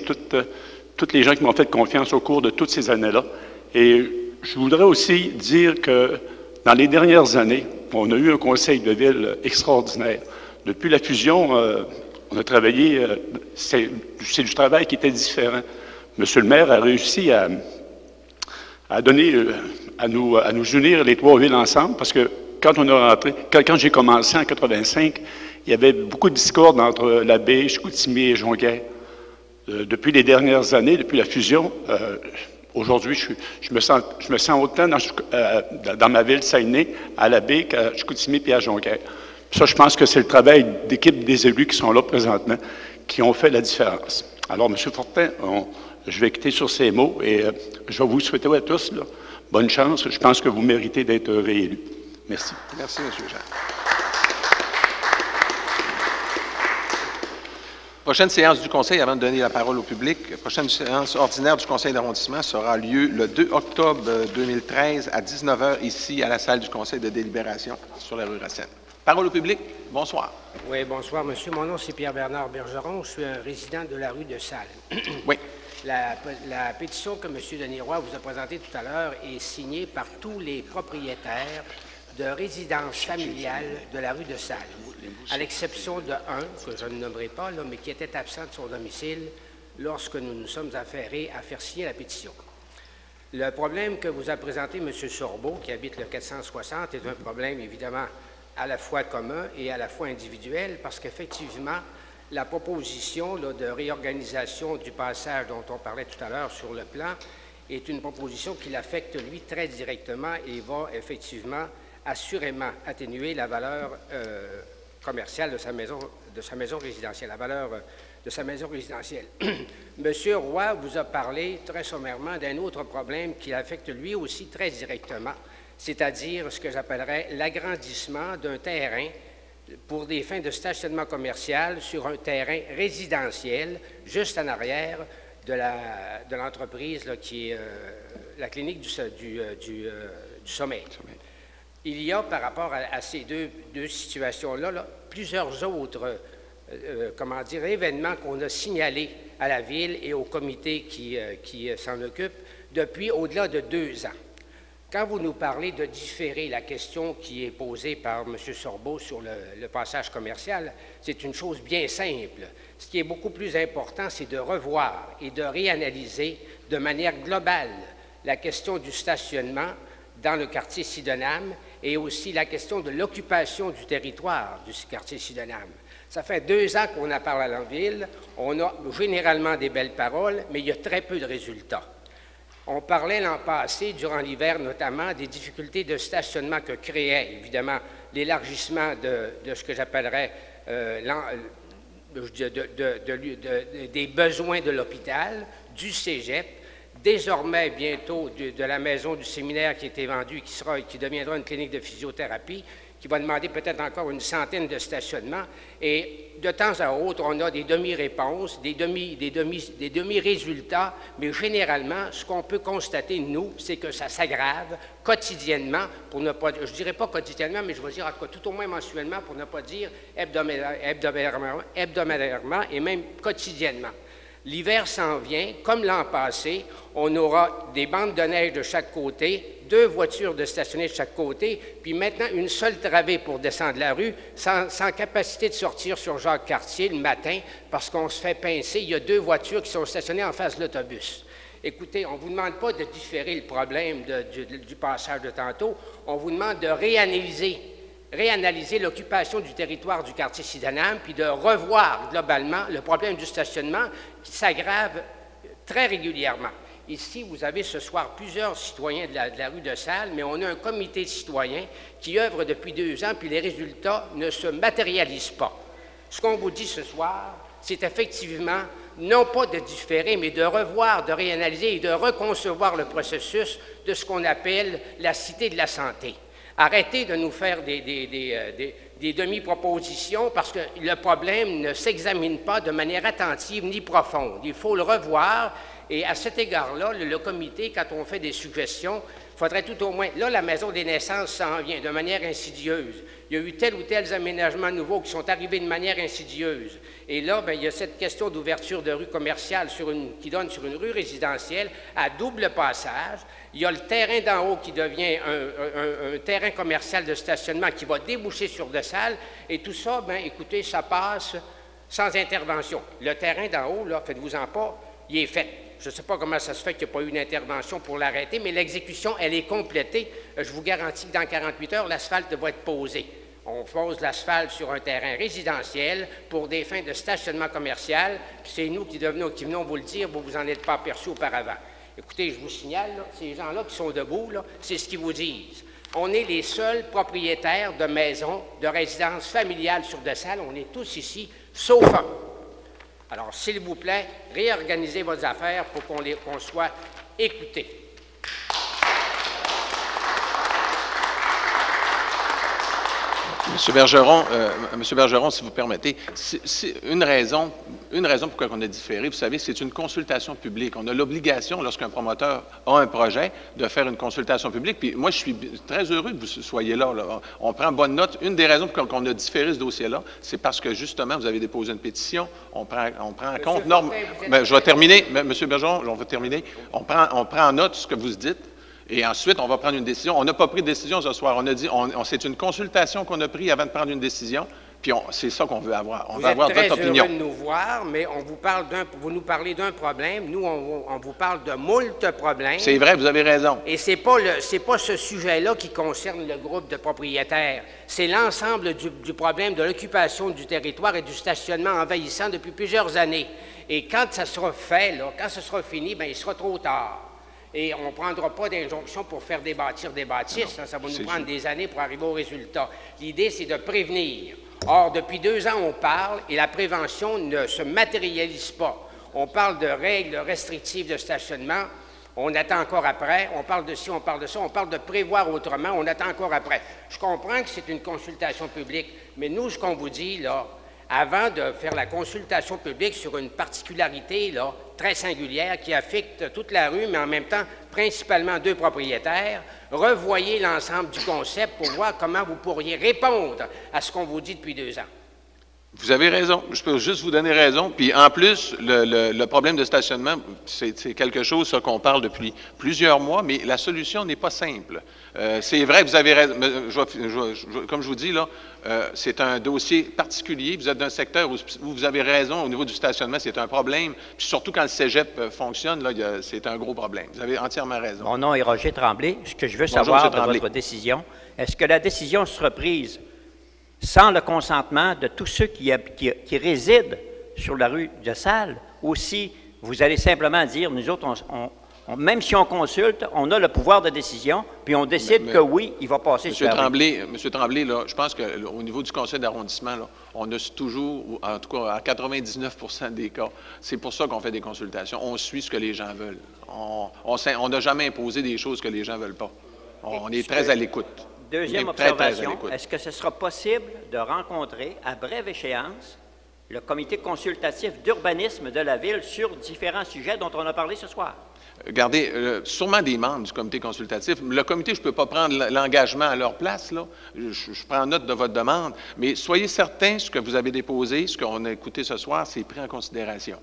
toutes les gens qui m'ont fait confiance au cours de toutes ces années-là. Et je voudrais aussi dire que dans les dernières années, on a eu un conseil de ville extraordinaire. Depuis la fusion, on a travaillé, c'est du travail qui était différent. Monsieur le maire a réussi à nous unir les 3 villes ensemble, parce que quand j'ai commencé en 85, il y avait beaucoup de discorde entre la baie, Chicoutimi et Jonquière. Depuis les dernières années, depuis la fusion, aujourd'hui, je me sens autant dans ma ville, Saguenay, à la baie qu'à Chicoutimi et à Jonquière. Ça, je pense que c'est le travail d'équipe des élus qui sont là présentement qui ont fait la différence. Alors, M. Fortin, je vais quitter sur ces mots et je vais vous souhaiter à tous bonne chance. Je pense que vous méritez d'être réélu. Merci. Merci, M. Jean. Prochaine séance du Conseil, avant de donner la parole au public, prochaine séance ordinaire du Conseil d'arrondissement sera lieu le 2 octobre 2013 à 19h ici à la salle du Conseil de délibération sur la rue Racine. Parole au public. Bonsoir. Oui, bonsoir, monsieur. Mon nom, c'est Pierre-Bernard Bergeron. Je suis un résident de la rue de Salles. Oui. La pétition que M. Denis Roy vous a présentée tout à l'heure est signée par tous les propriétaires de résidences familiales de la rue de Salles, à l'exception de un, que je ne nommerai pas, là, mais qui était absent de son domicile lorsque nous nous sommes affairés à faire signer la pétition. Le problème que vous a présenté M. Sorbeau, qui habite le 460, est un problème évidemment à la fois commun et à la fois individuel, parce qu'effectivement, la proposition là, de réorganisation du passage dont on parlait tout à l'heure sur le plan est une proposition qui l'affecte, lui, très directement et va effectivement assurément atténuer la valeur commerciale de sa maison résidentielle, la valeur de sa maison résidentielle. Monsieur Roy vous a parlé très sommairement d'un autre problème qui l'affecte lui aussi très directement, c'est-à-dire ce que j'appellerais l'agrandissement d'un terrain pour des fins de stationnement commercial sur un terrain résidentiel juste en arrière de l'entreprise qui est la clinique du sommeil. Il y a, par rapport à ces deux situations-là, plusieurs autres événements qu'on a signalés à la Ville et au comité qui s'en occupe, depuis au-delà de 2 ans. Quand vous nous parlez de différer la question qui est posée par M. Sorbeau sur le passage commercial, c'est une chose bien simple. Ce qui est beaucoup plus important, c'est de revoir et de réanalyser de manière globale la question du stationnement dans le quartier Sydenham et aussi la question de l'occupation du territoire du quartier Sydenham. Ça fait 2 ans qu'on en parle à Lanville. On a généralement des belles paroles, mais il y a très peu de résultats. On parlait l'an passé, durant l'hiver notamment, des difficultés de stationnement que créait, évidemment, l'élargissement de ce que j'appellerais des besoins de l'hôpital, du cégep, désormais bientôt de la maison du séminaire qui a été vendue, qui deviendra une clinique de physiothérapie, qui va demander peut-être encore une centaine de stationnements. Et de temps à autre, on a des demi-réponses, des demi-résultats, mais généralement, ce qu'on peut constater, nous, c'est que ça s'aggrave quotidiennement, pour ne pas, je ne dirais pas quotidiennement, mais je vais dire tout au moins mensuellement, pour ne pas dire hebdomadairement et même quotidiennement. L'hiver s'en vient, comme l'an passé, on aura des bandes de neige de chaque côté, 2 voitures de stationner de chaque côté, puis maintenant une seule travée pour descendre la rue, sans capacité de sortir sur Jacques-Cartier le matin, parce qu'on se fait pincer. Il y a 2 voitures qui sont stationnées en face de l'autobus. Écoutez, on ne vous demande pas de différer le problème du passage de tantôt, on vous demande de réanalyser l'occupation du territoire du quartier Sydenham, puis de revoir globalement le problème du stationnement qui s'aggrave très régulièrement. Ici, vous avez ce soir plusieurs citoyens de la rue de Salles, mais on a un comité de citoyens qui œuvre depuis 2 ans, puis les résultats ne se matérialisent pas. Ce qu'on vous dit ce soir, c'est effectivement non pas de différer, mais de revoir, de réanalyser et de reconcevoir le processus de ce qu'on appelle la Cité de la santé. Arrêtez de nous faire des demi-propositions parce que le problème ne s'examine pas de manière attentive ni profonde. Il faut le revoir et à cet égard-là, le comité, quand on fait des suggestions, il faudrait tout au moins... Là, la maison des naissances s'en vient de manière insidieuse. Il y a eu tel ou tel aménagements nouveaux qui sont arrivés de manière insidieuse. Et là, bien, il y a cette question d'ouverture de rue commerciale qui donne sur une rue résidentielle à double passage. Il y a le terrain d'en haut qui devient un terrain commercial de stationnement qui va déboucher sur de salles. Et tout ça, bien, écoutez, ça passe sans intervention. Le terrain d'en haut, là, faites-vous-en pas, il est fait. Je ne sais pas comment ça se fait qu'il n'y a pas eu une intervention pour l'arrêter, mais l'exécution, elle est complétée. Je vous garantis que dans 48 heures, l'asphalte va être posé. On pose l'asphalte sur un terrain résidentiel pour des fins de stationnement commercial. C'est nous qui venons vous le dire, vous ne vous en êtes pas aperçu auparavant. Écoutez, je vous signale, là, ces gens-là qui sont debout, c'est ce qu'ils vous disent. On est les seuls propriétaires de maisons, de résidences familiales sur de Salles. On est tous ici, sauf un. Alors, s'il vous plaît, réorganisez vos affaires pour qu'on soit écoutés. M. Bergeron, si vous permettez, c'est une raison pourquoi on a différé, vous savez, c'est une consultation publique. On a l'obligation, lorsqu'un promoteur a un projet, de faire une consultation publique. Puis moi, je suis très heureux que vous soyez là. On prend bonne note. Une des raisons pour qu'on a différé ce dossier-là, c'est parce que, justement, vous avez déposé une pétition. On prend en compte... je vais terminer. M. Bergeron, on va terminer. On prend en note ce que vous dites. Et ensuite, on va prendre une décision. On n'a pas pris de décision ce soir. On a dit, c'est une consultation qu'on a prise avant de prendre une décision. Puis c'est ça qu'on veut avoir. On veut avoir votre opinion. Vous êtes très heureux de nous voir, mais vous nous parlez d'un problème. Nous, on vous parle de moult problèmes. C'est vrai, vous avez raison. Et c'est pas ce sujet-là qui concerne le groupe de propriétaires. C'est l'ensemble du problème de l'occupation du territoire et du stationnement envahissant depuis plusieurs années. Et quand ça sera fait, quand ce sera fini, bien, il sera trop tard. Et on ne prendra pas d'injonction pour faire bâtir des bâtisses. Ça va nous prendre des années pour arriver au résultat. L'idée, c'est de prévenir. Or, depuis 2 ans, on parle et la prévention ne se matérialise pas. On parle de règles restrictives de stationnement. On attend encore après. On parle de ci, on parle de ça. On parle de prévoir autrement. On attend encore après. Je comprends que c'est une consultation publique, mais nous, ce qu'on vous dit, là, avant de faire la consultation publique sur une particularité là, très singulière qui affecte toute la rue, mais en même temps principalement 2 propriétaires, revoyez l'ensemble du concept pour voir comment vous pourriez répondre à ce qu'on vous dit depuis 2 ans. Vous avez raison. Je peux juste vous donner raison. Puis en plus, le problème de stationnement, c'est quelque chose ça, qu'on parle depuis plusieurs mois, mais la solution n'est pas simple. C'est vrai que vous avez raison. Comme je vous dis, là, c'est un dossier particulier. Vous êtes d'un secteur où vous avez raison au niveau du stationnement, c'est un problème. Puis surtout quand le cégep fonctionne, là, c'est un gros problème. Vous avez entièrement raison. Mon nom est Roger Tremblay. Ce que je veux Bonjour, savoir M. de Tremblay. votre décision, est-ce que la décision sera prise sans le consentement de tous ceux qui résident sur la rue de Salle, ou si vous allez simplement dire, nous autres, même si on consulte, on a le pouvoir de décision, puis on décide que oui, il va passer sur la rue. Monsieur Tremblay, là, je pense qu'au niveau du conseil d'arrondissement, là, on a toujours, en tout cas à 99 des cas, c'est pour ça qu'on fait des consultations. On suit ce que les gens veulent. On n'a jamais imposé des choses que les gens ne veulent pas. On est très à l'écoute. Deuxième observation, est-ce que ce sera possible de rencontrer, à brève échéance, le comité consultatif d'urbanisme de la Ville sur différents sujets dont on a parlé ce soir? Regardez, sûrement des membres du comité consultatif. Le comité, je ne peux pas prendre l'engagement à leur place, là. Je prends note de votre demande, mais soyez certains, ce que vous avez déposé, ce qu'on a écouté ce soir, c'est pris en considération.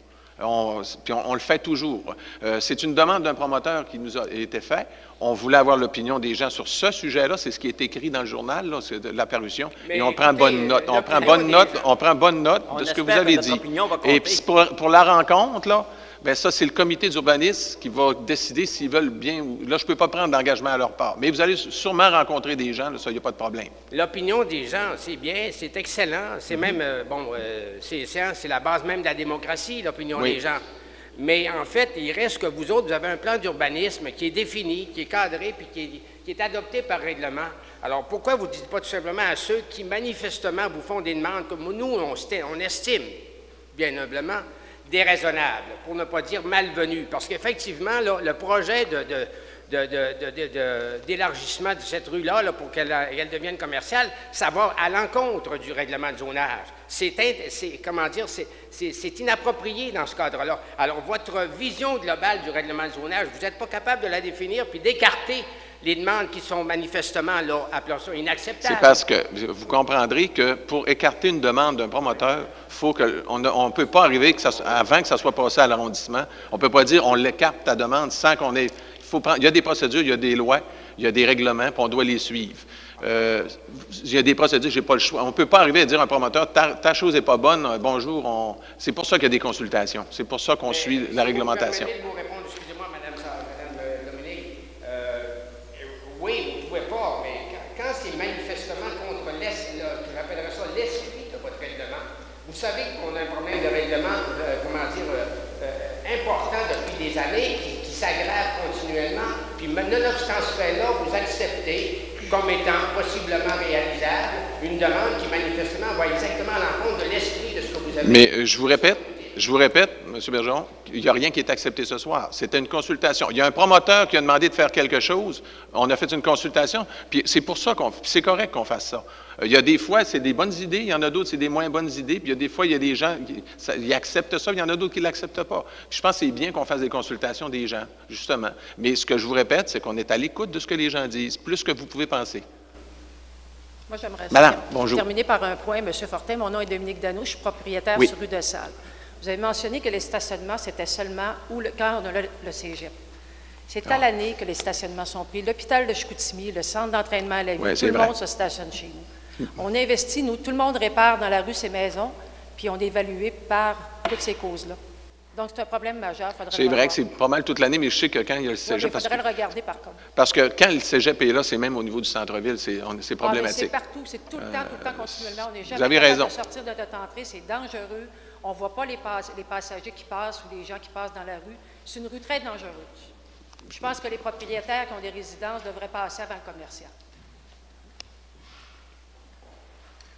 Puis on le fait toujours. C'est une demande d'un promoteur qui nous a été faite. On voulait avoir l'opinion des gens sur ce sujet-là. C'est ce qui est écrit dans le journal, là, c'est de la parution. Mais et on prend bonne note. On prend bonne note de ce que vous avez dit. Et puis pour la rencontre, là, bien ça, c'est le comité d'urbanisme qui va décider s'ils veulent bien ou... Là, je ne peux pas prendre d'engagement à leur part. Mais vous allez sûrement rencontrer des gens, là, ça, il n'y a pas de problème. L'opinion des gens, c'est bien, c'est excellent. C'est même, c'est la base même de la démocratie, l'opinion des gens. Mais en fait, il reste que vous autres, vous avez un plan d'urbanisme qui est défini, qui est cadré, puis qui est adopté par règlement. Alors, pourquoi vous ne dites pas tout simplement à ceux qui, manifestement, vous font des demandes comme nous, on estime, bien humblement, déraisonnable, pour ne pas dire malvenu, parce qu'effectivement, le projet d'élargissement de cette rue-là, là, pour qu'elle devienne commerciale, ça va à l'encontre du règlement de zonage. C'est inapproprié dans ce cadre-là. Alors, votre vision globale du règlement de zonage, vous n'êtes pas capable de la définir puis d'écarter les demandes qui sont manifestement, là, appelons ça inacceptables. C'est parce que vous comprendrez que pour écarter une demande d'un promoteur, faut que on ne peut pas arriver avant que ça soit passé à l'arrondissement. On ne peut pas dire on l'écarte ta demande sans qu'on ait... Il y a des procédures, il y a des lois, il y a des règlements, puis on doit les suivre. Il y a des procédures, j'ai pas le choix. On ne peut pas arriver à dire à un promoteur, ta chose n'est pas bonne, bonjour. C'est pour ça qu'il y a des consultations. C'est pour ça qu'on suit la réglementation. Excusez-moi, Madame Dominique. Oui, vous ne pouvez pas, mais quand c'est manifestement contre j'appellerais ça l'esprit de votre règlement, vous savez qu'on a un problème de règlement, important depuis des années, qui s'aggrave continuellement, puis nonobstant ce fait-là, vous acceptez comme étant possiblement réalisable une demande qui manifestement va exactement à l'encontre de l'esprit de ce que vous avez... Mais je vous répète, M. Bergeron, il n'y a rien qui est accepté ce soir. C'était une consultation. Il y a un promoteur qui a demandé de faire quelque chose. On a fait une consultation. Puis c'est pour ça c'est correct qu'on fasse ça. Il y a des fois, c'est des bonnes idées. Il y en a d'autres, c'est des moins bonnes idées. Puis il y a des fois, il y a des gens qui acceptent ça. Il y en a d'autres qui ne l'acceptent pas. Puis je pense que c'est bien qu'on fasse des consultations des gens, justement. Mais ce que je vous répète, c'est qu'on est à l'écoute de ce que les gens disent, plus que vous pouvez penser. Moi, j'aimerais terminer par un point, M. Fortin. Mon nom est Dominique Danoux. Je suis propriétaire sur rue de Salle. Vous avez mentionné que les stationnements, c'était seulement quand on a le cégep. C'est à l'année que les stationnements sont pris. L'hôpital de Chicoutimi, le centre d'entraînement à la vie, tout le monde se stationne chez nous. On investit, nous, tout le monde répare dans la rue ses maisons, puis on est évalué par toutes ces causes-là. Donc, c'est un problème majeur. C'est vrai que c'est pas mal toute l'année, mais je sais que quand il y a le cégep... il faudrait le regarder, par contre. Parce que quand le cégep est là, c'est même au niveau du centre-ville, c'est problématique. C'est partout, c'est tout le temps, continuellement. On n'est jamais vous avez raison. De sortir de notre entrée, c'est dangereux. On ne voit pas les passagers qui passent ou les gens qui passent dans la rue. C'est une rue très dangereuse. Je pense que les propriétaires qui ont des résidences devraient passer avant le commercial.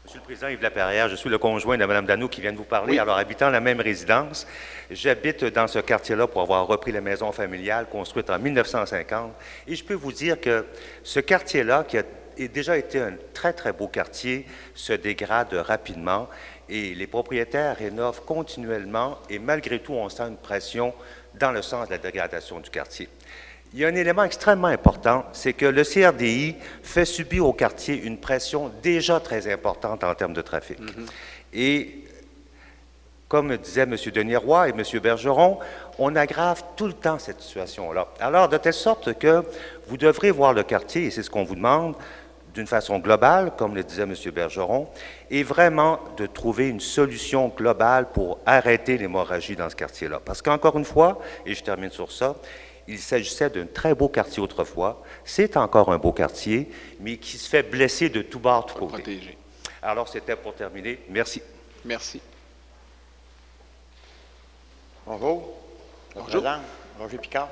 Monsieur le Président Yves Laperrière, je suis le conjoint de Mme Danoux qui vient de vous parler. Oui. Alors, habitant la même résidence, j'habite dans ce quartier-là pour avoir repris la maison familiale construite en 1950. Et je peux vous dire que ce quartier-là, qui a déjà été un très, très beau quartier, se dégrade rapidement et les propriétaires rénovent continuellement et malgré tout, on sent une pression dans le sens de la dégradation du quartier. Il y a un élément extrêmement important, c'est que le CRDI fait subir au quartier une pression déjà très importante en termes de trafic. Et comme disaient M. Denis Roy et M. Bergeron, on aggrave tout le temps cette situation-là. Alors, de telle sorte que vous devrez voir le quartier, et c'est ce qu'on vous demande, d'une façon globale, comme le disait M. Bergeron, et vraiment de trouver une solution globale pour arrêter l'hémorragie dans ce quartier-là. Parce qu'encore une fois, et je termine sur ça, il s'agissait d'un très beau quartier autrefois, c'est encore un beau quartier, mais qui se fait blesser de tout bord, tout côté. Protéger. Alors, c'était pour terminer. Merci. Merci. Bonjour. Bonjour. Président, Roger Picard.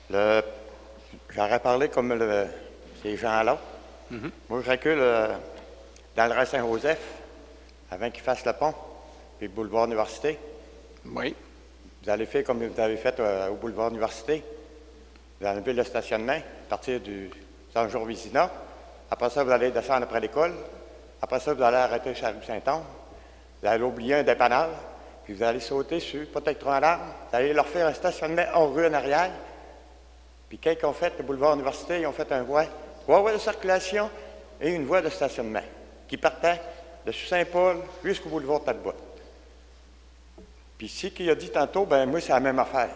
J'aurais parlé comme ces gens-là. Moi, je recule dans le rue Saint-Joseph, avant qu'ils fassent le pont, puis le boulevard Université. Oui. Vous allez faire comme vous avez fait au boulevard Université. Vous enlevez le stationnement, à partir du Saint-Jean Vézina. Après ça, vous allez descendre après l'école. Après ça, vous allez arrêter sur la rue Saint-Anne. Vous allez oublier un dépanneur. Puis vous allez sauter sur peut-être un arbre. Vous allez leur faire un stationnement hors rue en arrière. Puis quand ils ont fait le boulevard Université, ils ont fait un voie de circulation et une voie de stationnement qui partait de Saint-Paul jusqu'au boulevard Talbot. Puis ce qu'il a dit tantôt, ben moi, c'est la même affaire.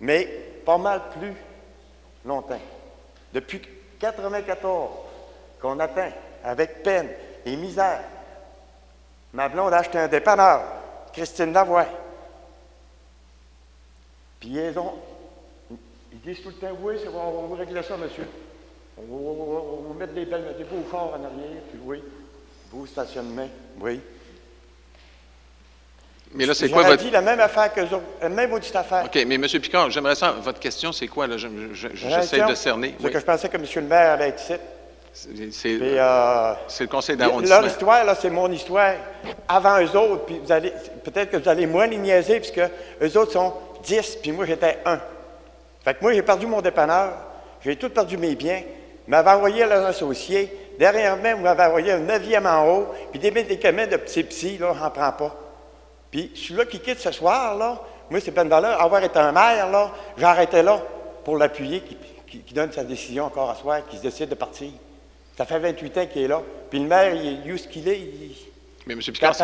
Mais pas mal plus longtemps. Depuis 1994, qu'on atteint avec peine et misère, ma blonde a acheté un dépanneur, Christine Lavoie. Puis ils disent tout le temps, oui, on va régler ça, monsieur. On va mettre des beaux chars en arrière, puis oui, beau stationnement, oui. Mais là, c'est quoi votre... dit la même affaire qu'eux autres, la même maudite affaire. OK, mais M. Picard, j'aimerais ça, votre question, c'est quoi, là? J'essaie de cerner. C'est que je pensais que M. le maire allait être ici. C'est le conseil d'arrondissement. Leur histoire, là, c'est mon histoire. Avant eux autres, puis peut-être que vous allez moins les niaiser, puisque eux autres sont 10, puis moi, j'étais 1. Fait que moi, j'ai perdu mon dépanneur, j'ai tout perdu mes biens, m'avait envoyé à leurs associés, derrière moi, vous m'avez envoyé un 9e en haut, puis des médicaments de petits, là, j'en prends pas. Puis celui-là qui quitte ce soir, là, moi, c'est plein de valeur. Avoir été un maire, là, j'arrêtais là pour l'appuyer, qui donne sa décision encore à soir, qui se décide de partir. Ça fait 28 ans qu'il est là. Puis le maire, il est où ce qu'il est. Mais M. Picard,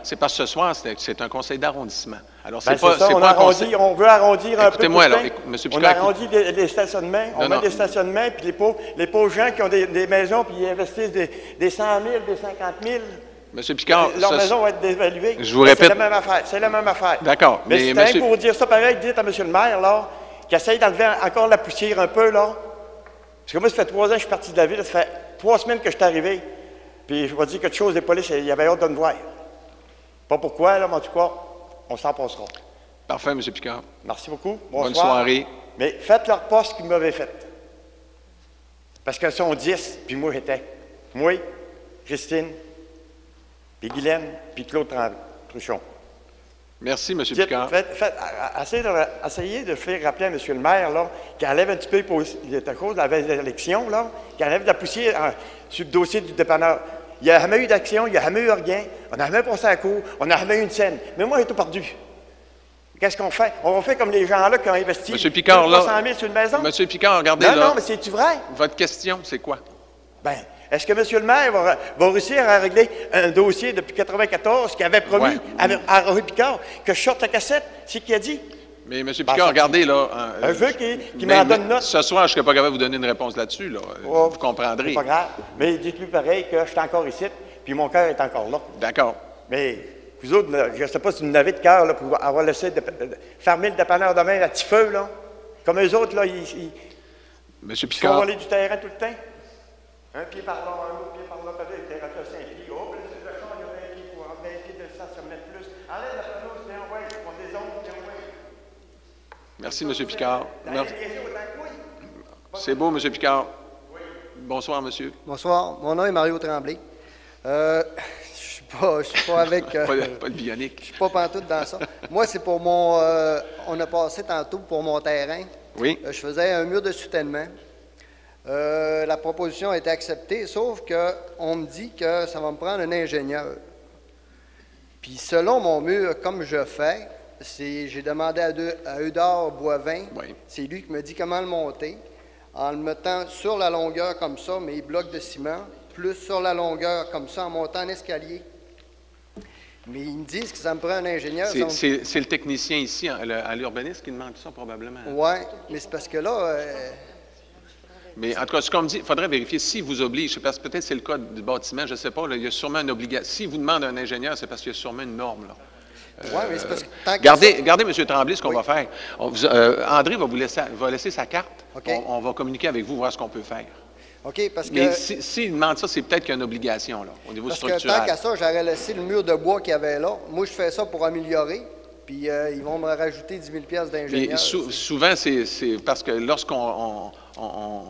c'est pas ce soir, c'est un conseil d'arrondissement. Alors, c'est ben, pas, ça, on veut arrondir un peu. Écoutez-moi, alors, M. Picard. On arrondit les stationnements, on met des stationnements, puis les pauvres gens qui ont des maisons, puis ils investissent des 100 000, des 50 000. M. Picard, leur maison va être dévaluée. Je vous répète. C'est la même affaire. C'est la même affaire. D'accord. Mais c'est pour vous dire ça, pareil, dites à M. le maire, là, qui essaye d'enlever encore la poussière un peu, là. Parce que moi, ça fait 3 ans que je suis parti de la ville, ça fait 3 semaines que je suis arrivé. Puis je vais dire quelque chose des polices, il y avait hâte de me voir. Pas pourquoi, là, mais en tout cas, on s'en passera. Parfait, M. Picard. Merci beaucoup. Bonsoir. Bonne soirée. Mais faites leur poste qu'ils m'avaient fait. Parce qu'elles sont 10, puis moi, j'étais. Moi, Christine, puis Guylaine, puis Claude Truchon. Merci, M. Picard. Essayez de faire rappeler à M. le maire, là, qui enlève un petit peu, il est à cause de l'élection, là, qui enlève de la poussière sur le dossier du dépanneur. Il n'y a jamais eu d'action, il n'y a jamais eu rien. On n'a jamais passé à la cour, on n'a jamais eu une scène. Mais moi, j'ai tout perdu. Qu'est-ce qu'on fait? On fait comme les gens-là qui ont investi 300 000 sur une maison. M. Picard, regardez là. Non, mais c'est-tu vrai? Votre question, c'est quoi? Bien, est-ce que M. le maire va réussir à régler un dossier depuis 1994 qui avait promis à Roger Picard que je sorte la cassette? C'est ce qu'il a dit. Mais M. Picard, regardez, là... je veux qu'il m'en donne note. Ce soir, je ne serais pas capable de vous donner une réponse là-dessus, là. Oh, vous comprendrez. C'est pas grave. Mais dites-lui pareil que je suis encore ici, puis mon cœur est encore là. D'accord. Mais vous autres, là, je ne sais pas si vous n'avez de cœur là, pour avoir laissé fermer le dépanneur demain à petit feu, là. Comme eux autres, là, ils font voler du terrain tout le temps. Un pied par là, un autre pied par là, peut-être des rats 5 pieds. Oh, là, c'est le champ, il y a 20 pieds pour 20 pieds de stationnement de plus. Enlève la panneau, c'est un ouais, pour des ondes, c'est un ouais. Merci, M. Picard. C'est beau, M. Picard. Oui. Bonsoir, monsieur. Bonsoir. Mon nom est Mario Tremblay. Je suis pas avec... pas le bionique. Je suis pas pantoute dans ça. Moi, c'est pour mon... on a passé tantôt pour mon terrain. Oui. Je faisais un mur de soutènement. La proposition a été acceptée, sauf qu'on me dit que ça va me prendre un ingénieur. Puis selon mon mur, comme je fais, j'ai demandé à Eudard Boivin, c'est lui qui me dit comment le monter, en le mettant sur la longueur comme ça, mes blocs de ciment, plus sur la longueur comme ça, en montant en escalier. Mais ils me disent que ça me prend un ingénieur. C'est le technicien ici, à l'urbaniste, qui demande ça, probablement. Oui, mais c'est parce que là... Mais en tout cas, ce qu'on me dit, il faudrait vérifier s'il vous oblige. Parce que peut-être c'est le cas du bâtiment, je ne sais pas. Là, il y a sûrement une obligation. S'il vous demande un ingénieur, c'est parce qu'il y a sûrement une norme. Oui, mais c'est parce que... Regardez, M. Tremblay, ce qu'on va faire. André va laisser sa carte. Okay. On va communiquer avec vous, voir ce qu'on peut faire. OK, parce que... Mais s'il demande ça, c'est peut-être qu'il y a une obligation, là, au niveau structurel. Parce que tant qu'à ça, j'aurais laissé le mur de bois qu'il y avait là. Moi, je fais ça pour améliorer, puis ils vont me rajouter 10 000 d'ingénieur. Souvent, c'est parce que lorsqu'on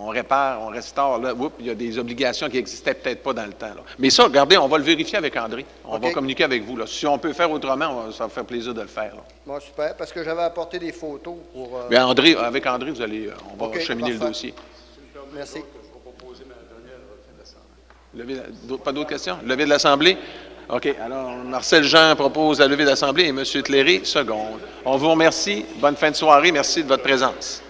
répare, on restaure, là, il y a des obligations qui n'existaient peut-être pas dans le temps. Là. Mais ça, regardez, on va le vérifier avec André. On va communiquer avec vous. Là. Si on peut faire autrement, ça va faire plaisir de le faire. Là. Bon, super, parce que j'avais apporté des photos pour... Mais avec André, on va cheminer le dossier. Merci. Pas d'autres questions? Levée de l'Assemblée? OK. Alors, Marcel Jean propose la levée de l'Assemblée et M. Tléry, seconde. On vous remercie. Bonne fin de soirée. Merci de votre présence.